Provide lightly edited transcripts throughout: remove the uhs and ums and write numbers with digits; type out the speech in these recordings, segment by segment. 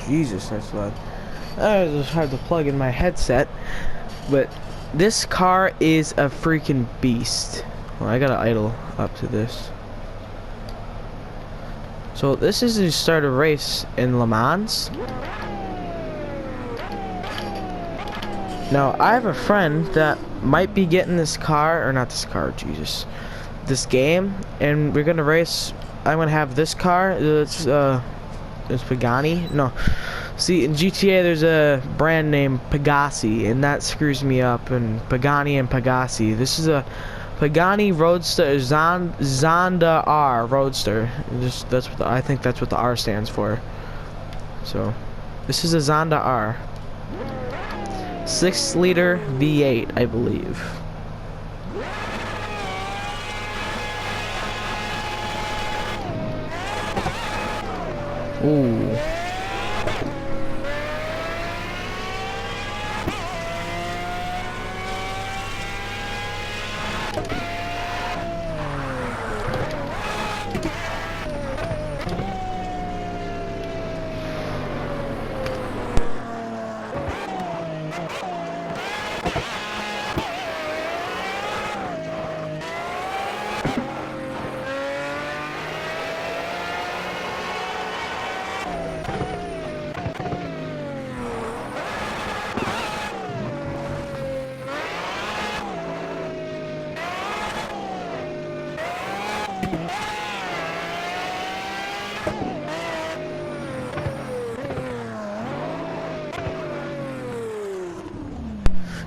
Jesus, that's loud. It was hard to plug in my headset, but this car is a freaking beast. Well, I gotta idle up to this. So this is to start a race in Le Mans. Now, I have a friend that might be getting this car, or not this car, Jesus, this game, and we're gonna race. I'm gonna have this car. It's Pagani. No, see, in GTA there's a brand named Pegasi, and that screws me up. And Pagani and Pegasi. This is a Pagani Roadster, Zonda R Roadster. That's what I think that's what the R stands for. So, this is a Zonda R. 6-liter V8, I believe. Ooh.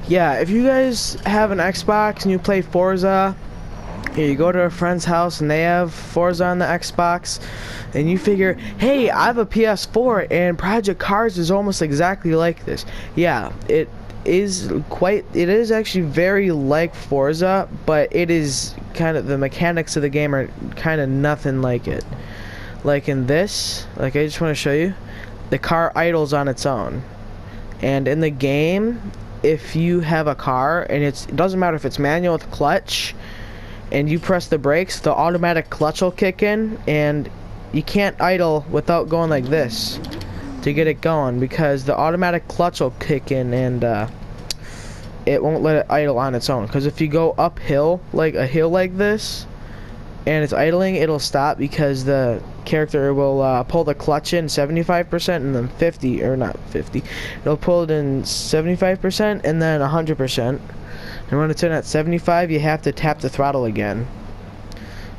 Yeah, if you guys have an Xbox and you play Forza, you go to a friend's house and they have Forza on the Xbox, and you figure, hey, I have a PS4 and Project Cars is almost exactly like this. Yeah, it is actually very like Forza, but it is kind of, the mechanics of the game are kind of nothing like it. Like in this, like I just want to show you, the car idles on its own. And in the game, if you have a car and it doesn't matter if it's manual with clutch, and you press the brakes, the automatic clutch will kick in, and you can't idle without going like this to get it going, because the automatic clutch will kick in and it won't let it idle on its own. Because if you go uphill, like a hill like this, and it's idling, it'll stop because the character will pull the clutch in 75% and then 50, or not 50, it'll pull it in 75% and then 100%. And when it's in at 75, you have to tap the throttle again.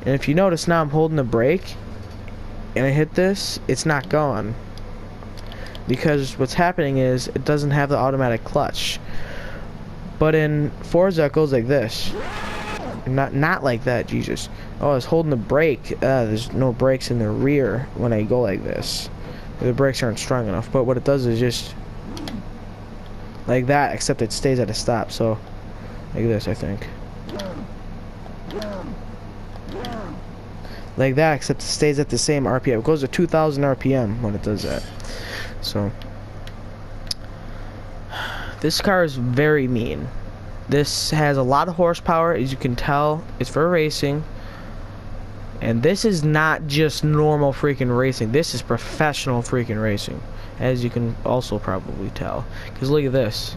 And if you notice now, I'm holding the brake and I hit this, it's not going. Because what's happening is it doesn't have the automatic clutch. But in Forza it goes like this. Not like that, Jesus. Oh, I was holding the brake. There's no brakes in the rear when I go like this. The brakes aren't strong enough. But what it does is just like that, except it stays at a stop. So like this, I think. Like that, except it stays at the same RPM. It goes to 2,000 RPM when it does that. So this car is very mean. This has a lot of horsepower, as you can tell. It's for racing. And this is not just normal freaking racing. This is professional freaking racing, as you can also probably tell. Because look at this.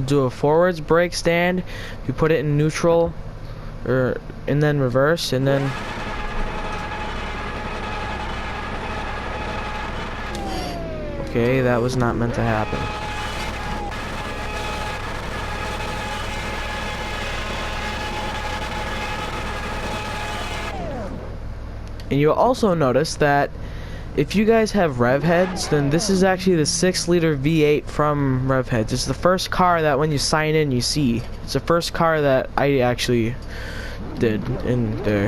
Do a forwards brake stand. You put it in neutral, and then reverse, and then okay, that was not meant to happen. And you'll also notice that if you guys have rev heads, then this is actually the 6-liter V8 from rev heads. It's the first car that when you sign in you see. It's the first car that I actually did in there.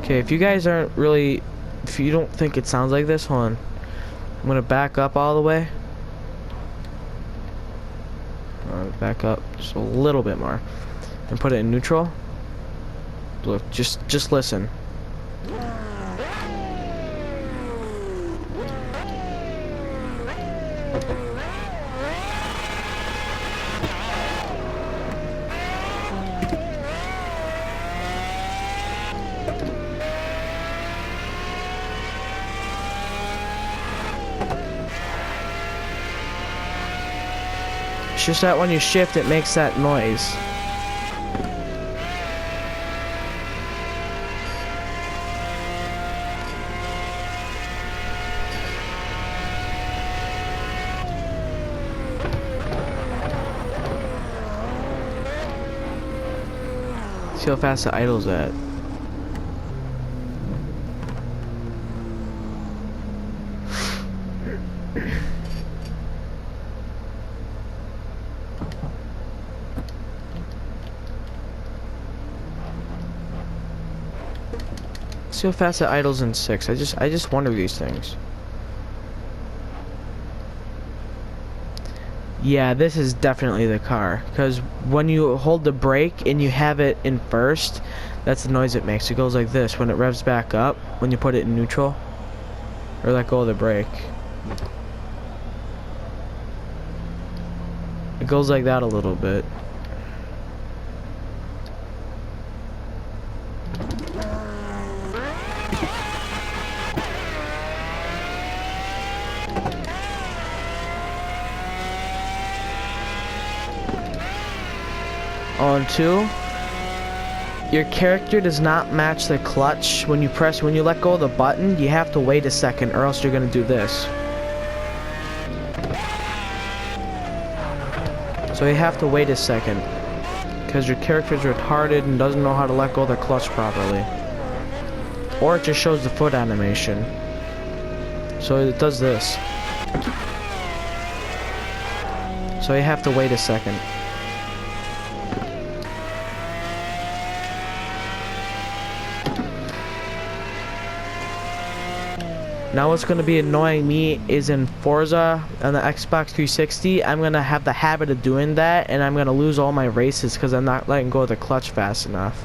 Okay, if you guys aren't really, if you don't think it sounds like this, hold on. I'm gonna back up all the way. Back up just a little bit more, and put it in neutral. Look, just listen. It's just that when you shift, it makes that noise. See how fast the idle's at. See how fast it idles in 6. I just wonder these things. Yeah, this is definitely the car, because when you hold the brake and you have it in first, that's the noise it makes. It goes like this when it revs back up when you put it in neutral or let go of the brake. It goes like that a little bit. On 2, your character does not match the clutch. When you let go of the button, you have to wait a second or else you're gonna do this. So you have to wait a second because your character's retarded and doesn't know how to let go of the clutch properly. Or it just shows the foot animation. So it does this. So you have to wait a second. Now what's going to be annoying me is in Forza on the Xbox 360, I'm going to have the habit of doing that, and I'm going to lose all my races because I'm not letting go of the clutch fast enough.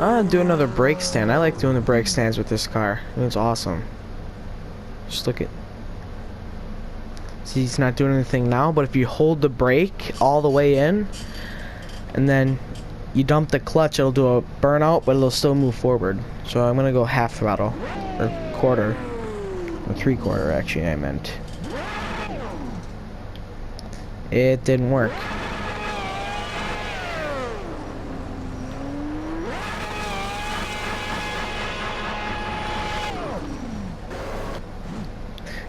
I'm gonna do another brake stand. I like doing the brake stands with this car. It's awesome. Just look at. See, he's not doing anything now, but if you hold the brake all the way in, and then you dump the clutch, it'll do a burnout, but it'll still move forward. So I'm gonna go half throttle, or quarter, or 3/4 actually I meant. It didn't work.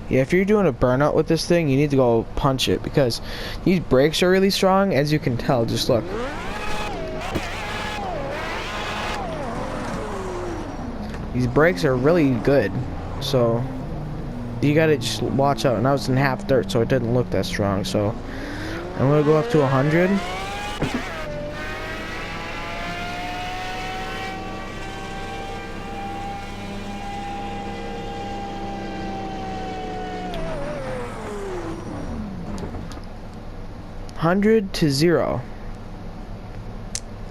Yeah, if you're doing a burnout with this thing, you need to go punch it, because these brakes are really strong, as you can tell. Just look. These brakes are really good, so you gotta just watch out. And I was in half dirt, so it didn't look that strong. So I'm gonna go up to 100. To 0.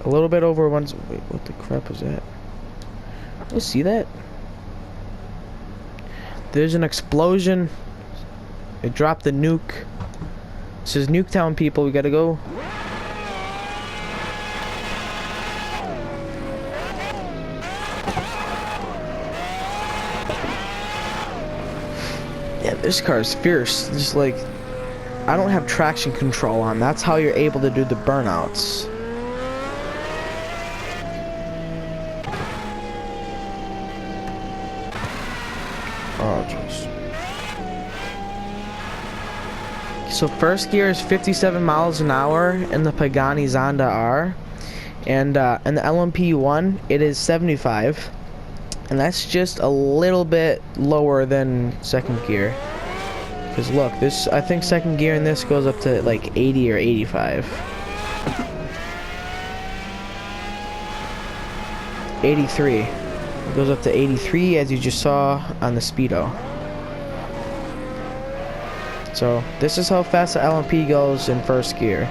A little bit over once. Wait, what the crap was that? You see that? There's an explosion. It dropped the nuke. This is Nuketown, people. We gotta go. Yeah, this car is fierce. Just like, I don't have traction control on. That's how you're able to do the burnouts. Oh, jeez. So first gear is 57 miles an hour in the Pagani Zonda R. And in the LMP 1, it is 75. And that's just a little bit lower than second gear. Because look, this, I think second gear in this goes up to like 80 or 85. 83. It goes up to 83, as you just saw on the Speedo. So this is how fast the LMP goes in first gear.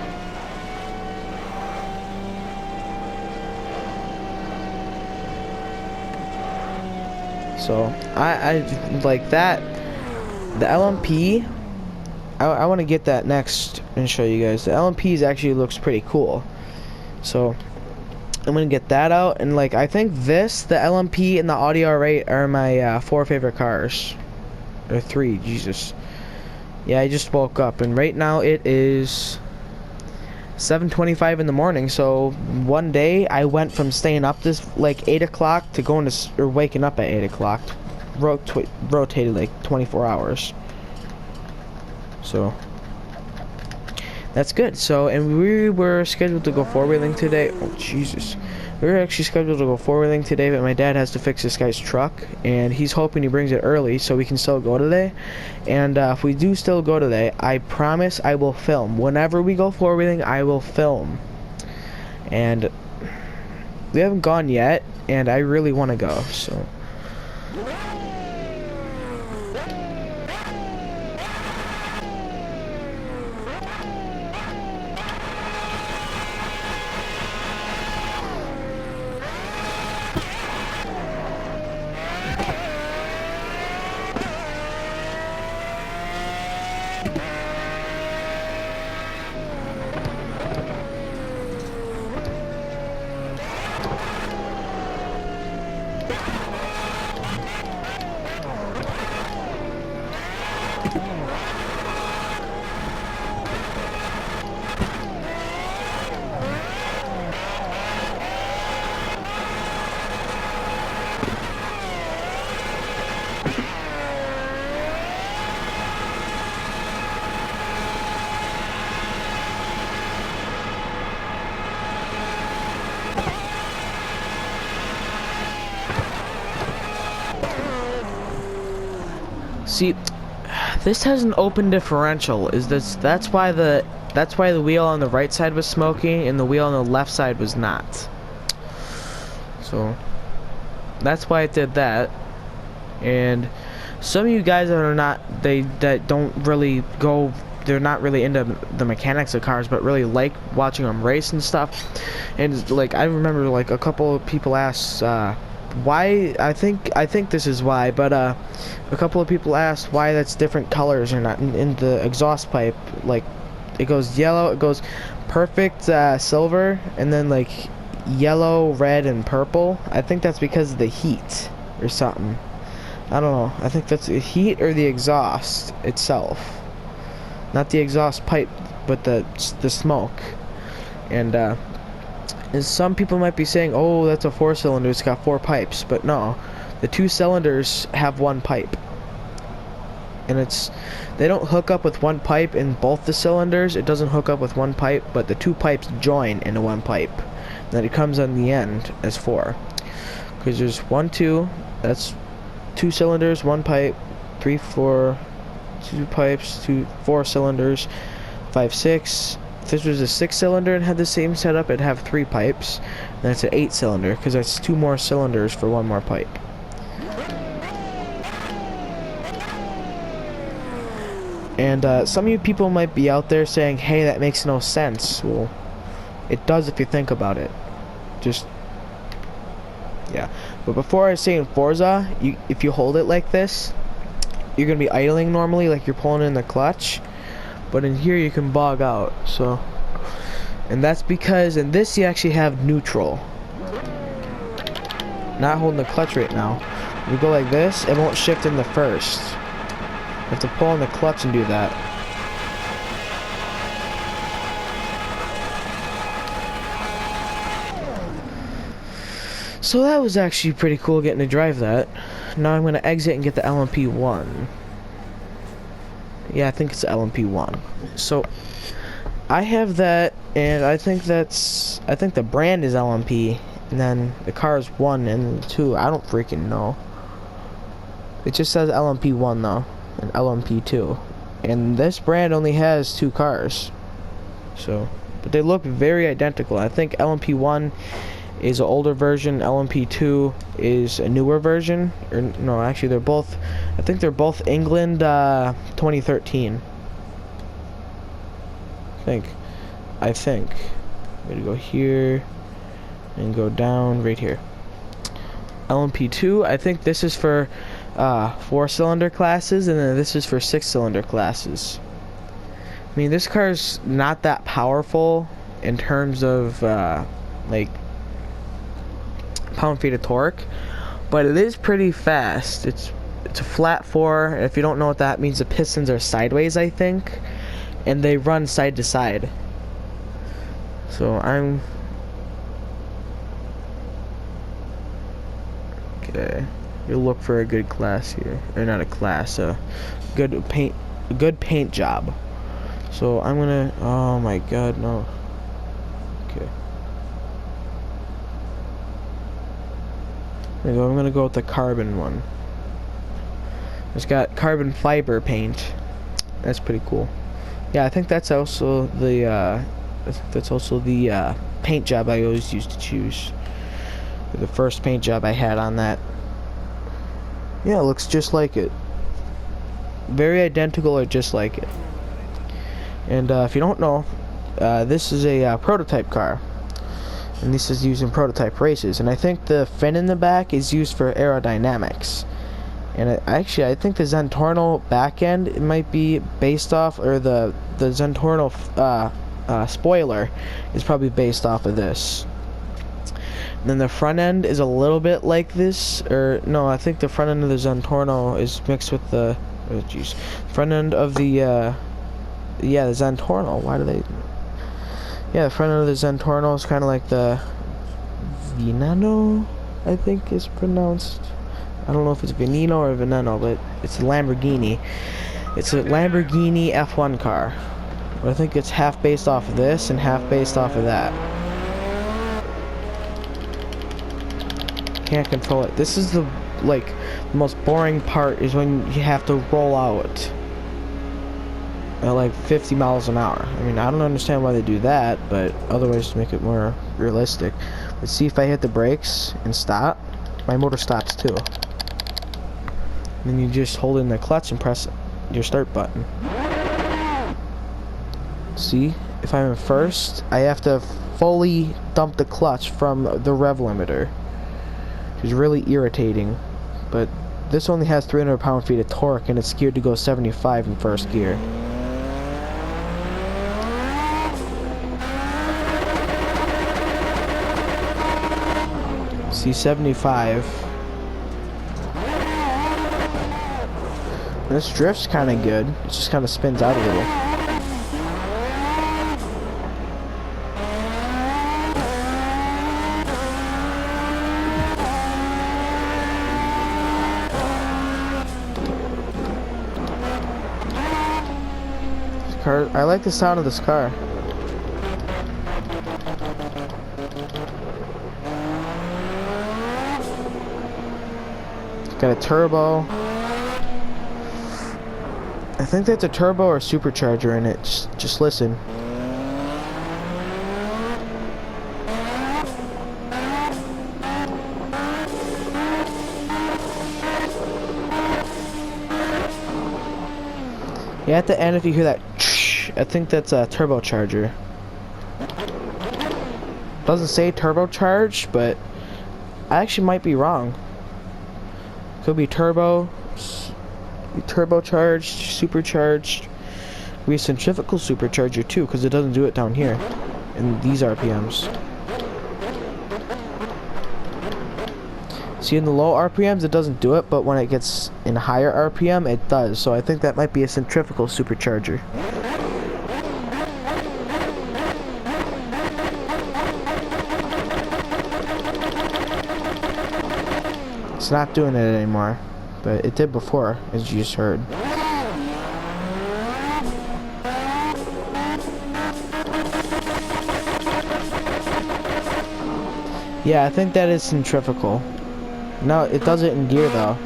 So I like that. The LMP, I want to get that next and show you guys. The LMP actually looks pretty cool. So I'm gonna get that out, and like I think this, the LMP and the Audi R8 are my 4 favorite cars, or 3. Jesus. Yeah, I just woke up, and right now it is 7:25 in the morning. So one day I went from staying up this like 8 o'clock to going to or waking up at 8 o'clock. Rotated like 24 hours. So that's good. So, and we were scheduled to go four-wheeling today. Oh Jesus, we were actually scheduled to go four-wheeling today, but my dad has to fix this guy's truck, and he's hoping he brings it early so we can still go today. And if we do still go today, I promise I will film. Whenever we go four-wheeling, I will film. And we haven't gone yet, and I really want to go. So See, this has an open differential. That's why the wheel on the right side was smoking and the wheel on the left side was not. So that's why it did that. And some of you guys that are not, that don't really go, they're not really into the mechanics of cars, but really like watching them race and stuff. And like I remember, like a couple of people asked why. I think this is why, but a couple of people asked why that's different colors or not in the exhaust pipe. Like it goes yellow, it goes perfect silver, and then like yellow, red, and purple. I think that's because of the heat or something. I don't know. I think that's the heat or the exhaust itself. Not the exhaust pipe, but the smoke. And some people might be saying, oh, that's a 4-cylinder, it's got 4 pipes. But no, the 2 cylinders have 1 pipe. And they don't hook up with 1 pipe in both the cylinders. It doesn't hook up with 1 pipe, but the 2 pipes join into 1 pipe. And then it comes on the end as 4. Because there's 1, 2, that's 2 cylinders, 1 pipe, 3, 4, 2 pipes, 4 cylinders, 5, 6. If this was a 6-cylinder and had the same setup, it'd have 3 pipes. And that's an 8-cylinder, because that's 2 more cylinders for 1 more pipe. And some of you people might be out there saying, hey, that makes no sense. Well, it does if you think about it. Just, yeah. But before I say in Forza, if you hold it like this, you're going to be idling normally, like you're pulling in the clutch. But in here, you can bog out. So, and that's because in this, you actually have neutral. Not holding the clutch right now. If you go like this, it won't shift in the first. You have to pull on the clutch and do that. So that was actually pretty cool getting to drive that. Now I'm going to exit and get the LMP 1. Yeah, I think it's the LMP 1. So I have that, and I think the brand is LMP, and then the car is 1 and 2. I don't freaking know. It just says LMP 1 though, and LMP 2. And this brand only has 2 cars. So, but they look very identical. I think LMP 1 is an older version, LMP2 is a newer version, or no, actually they're both, I think they're both England 2013. I think. I'm gonna go here and go down right here. LMP2, I think this is for 4-cylinder classes, and then this is for 6-cylinder classes. I mean, this car's not that powerful in terms of like pound-feet of torque, but it is pretty fast. It's a flat 4. If you don't know what that means, the pistons are sideways, I think, and they run side to side. So I'm okay. You'll look for a good class here, or not a class, a good paint job. So I'm gonna. Oh my God, no. Okay. I'm gonna go with the carbon one. It's got carbon fiber paint. That's pretty cool. Yeah, I think that's also the paint job I always used to choose. The first paint job I had on that. Yeah, it looks just like it. Very identical or just like it. And if you don't know, this is a prototype car. And this is used in prototype races. And I think the fin in the back is used for aerodynamics. And actually, I think the Zentorno back end, it might be based off, or the Zentorno spoiler is probably based off of this. And then the front end is a little bit like this, or no, I think the front end of the Zentorno is mixed with the, oh jeez, front end of the, yeah, the Zentorno. Why do they? Yeah, the front end of the Zentorno is kind of like the Veneno, I think is pronounced. I don't know if it's Veneno or Veneno, but it's a Lamborghini. It's a Lamborghini F1 car. But I think it's half based off of this and half based off of that. Can't control it. This is the like the most boring part is when you have to roll out at like 50 miles an hour. I mean, I don't understand why they do that, but otherwise to make it more realistic. Let's see if I hit the brakes and stop. My motor stops too. Then you just hold in the clutch and press your start button. See, if I'm in first, I have to fully dump the clutch from the rev limiter, which is really irritating. But this only has 300 pound-feet of torque, and it's geared to go 75 in first gear. See, 75. This drift's kind of good. It just kind of spins out a little. This car, I like the sound of this car. It's got a turbo. I think that's a turbo or supercharger in it. Just listen. Yeah, at the end, if you hear that, I think that's a turbocharger. Doesn't say turbocharged, but I actually might be wrong. Could be turbo. Turbocharged, supercharged. We have centrifugal supercharger too, because it doesn't do it down here in these RPMs. See, in the low RPMs it doesn't do it, but when it gets in higher RPM it does. So I think that might be a centrifugal supercharger. It's not doing it anymore. But it did before, as you just heard. Yeah, I think that is centrifugal. No, it does it in gear though.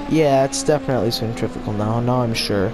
Yeah, it's definitely centrifugal now. Now I'm sure.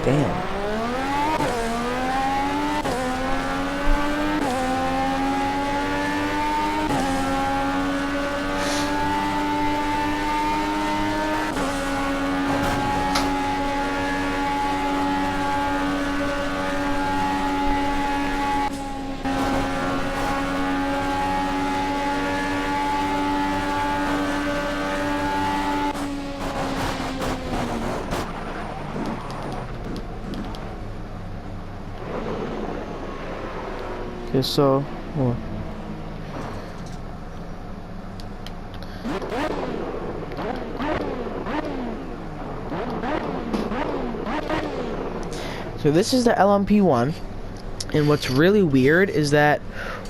Damn. Okay, so so this is the LMP1, and what's really weird is that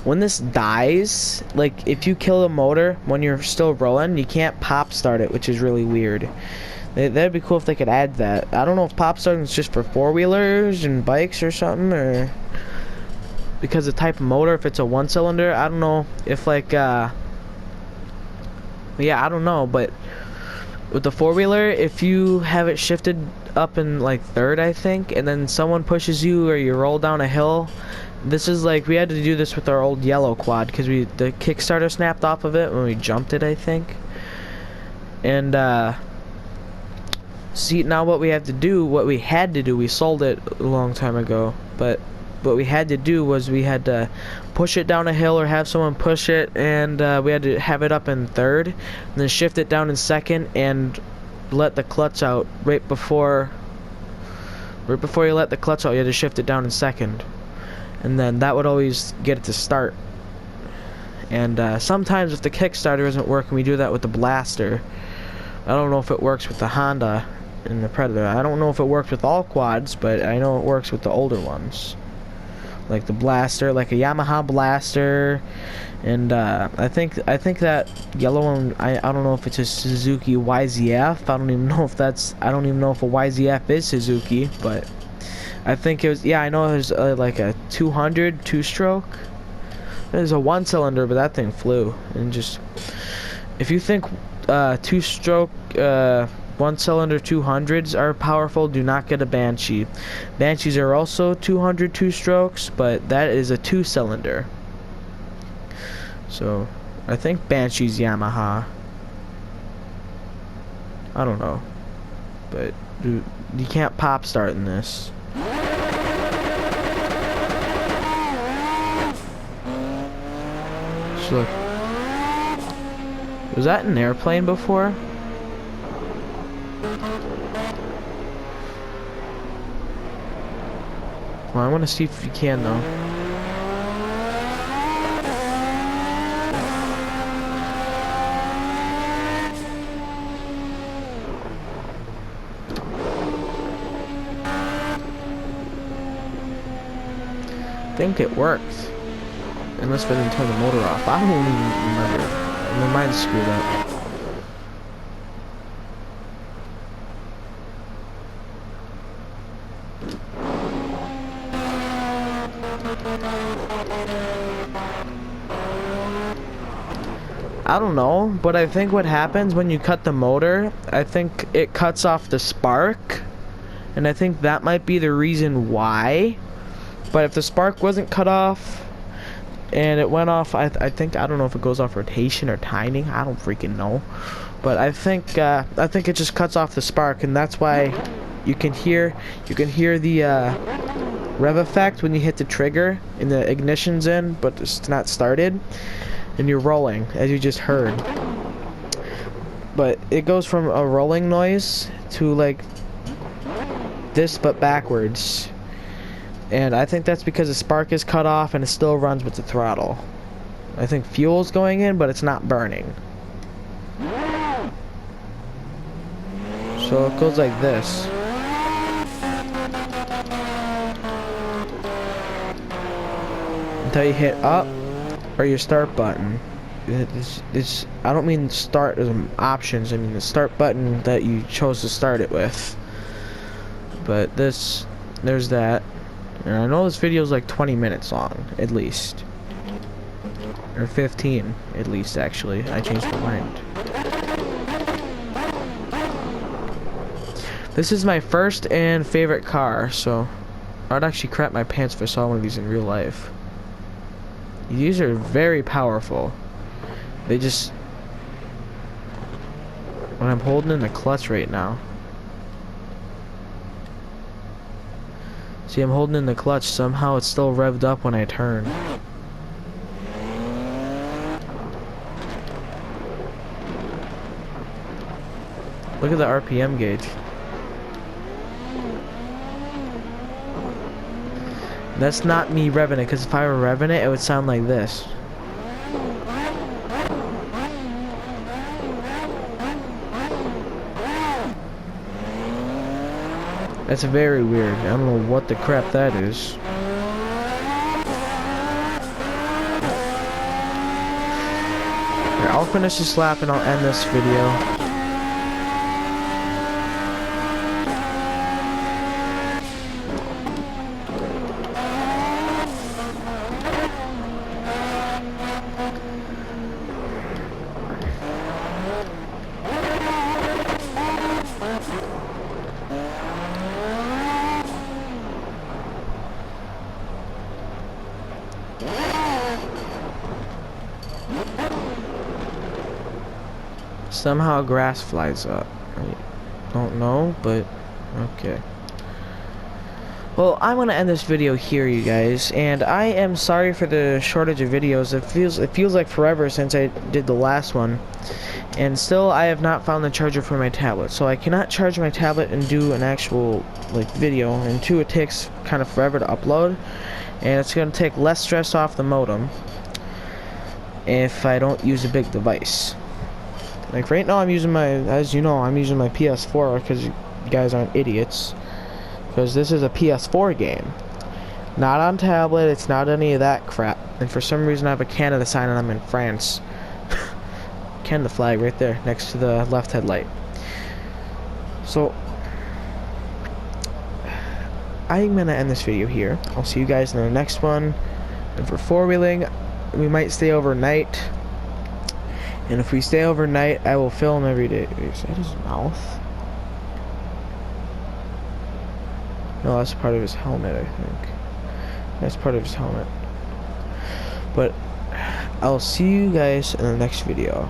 when this dies, like if you kill the motor when you're still rolling, you can't pop start it, which is really weird. That'd be cool if they could add that. I don't know if pop starting is just for four-wheelers and bikes or something, or because the type of motor, if it's a one-cylinder, I don't know if like yeah, I don't know, but with the four-wheeler, if you have it shifted up in like third, I think, and then someone pushes you or you roll down a hill, this is like, we had to do this with our old yellow quad because the Kickstarter snapped off of it when we jumped it, I think. And see, now what we have to do, what we had to do, we sold it a long time ago, but what we had to do was we had to push it down a hill or have someone push it, and we had to have it up in third and then shift it down in second and let the clutch out right before you let the clutch out. You had to shift it down in second, and then that would always get it to start. And sometimes if the Kickstarter isn't working, we do that with the Blaster. I don't know if it works with the Honda and the Predator. I don't know if it works with all quads, but I know it works with the older ones, like the Blaster, like a Yamaha Blaster, and I think that yellow one, I don't know if it's a Suzuki YZF. I don't even know if a YZF is Suzuki, but I think it was, yeah, I know it was like a 200 two-stroke. There's a one-cylinder, but that thing flew. And just, if you think two-stroke one-cylinder 200s are powerful, do not get a Banshee. Banshees are also 200 two-strokes, but that is a two-cylinder. So I think Banshee's Yamaha. I don't know, but dude, you can't pop start in this. So look, was that an airplane before? Well, I want to see if you can though. I think it worked. Unless we didn't turn the motor off. I don't even remember. My mind's screwed up. I don't know, but I think what happens when you cut the motor, I think it cuts off the spark, and I think that might be the reason why. But if the spark wasn't cut off and it went off, I think, I don't know if it goes off rotation or timing, I don't freaking know, but I think it just cuts off the spark, and that's why you can hear the rev effect when you hit the trigger and the ignition's in but it's not started and you're rolling, as you just heard. But it goes from a rolling noise to like this but backwards, and I think that's because the spark is cut off and it still runs with the throttle. I think fuel's going in but it's not burning, so it goes like this. Until you hit up or your start button. It's I don't mean start as options, I mean the start button that you chose to start it with. But there's that. And I know this video is like 20 minutes long, at least. Or 15, at least, actually. I changed my mind. This is my first and favorite car, so I'd actually crap my pants if I saw one of these in real life. These are very powerful. They just... When I'm holding in the clutch right now. See, I'm holding in the clutch. Somehow it's still revved up when I turn. Look at the RPM gauge. That's not me revving it, because if I were revving it, it would sound like this. That's very weird. I don't know what the crap that is. I'll finish this lap and I'll end this video. Somehow grass flies up. I don't know, but okay. Well, I'm gonna end this video here, you guys, and I am sorry for the shortage of videos. It feels like forever since I did the last one, and still I have not found the charger for my tablet. So I cannot charge my tablet and do an actual like video, and two, it takes kind of forever to upload, and it's gonna take less stress off the modem if I don't use a big device. Like right now, I'm using as you know, I'm using my PS4 because you guys aren't idiots. Because this is a PS4 game, not on tablet. It's not any of that crap. And for some reason, I have a Canada sign and I'm in France. Canada flag right there, next to the left headlight. So I'm gonna end this video here. I'll see you guys in the next one. And for four-wheeling, we might stay overnight. And if we stay overnight, I will film every day. Is that his mouth? No, that's part of his helmet, I think. That's part of his helmet. But I'll see you guys in the next video.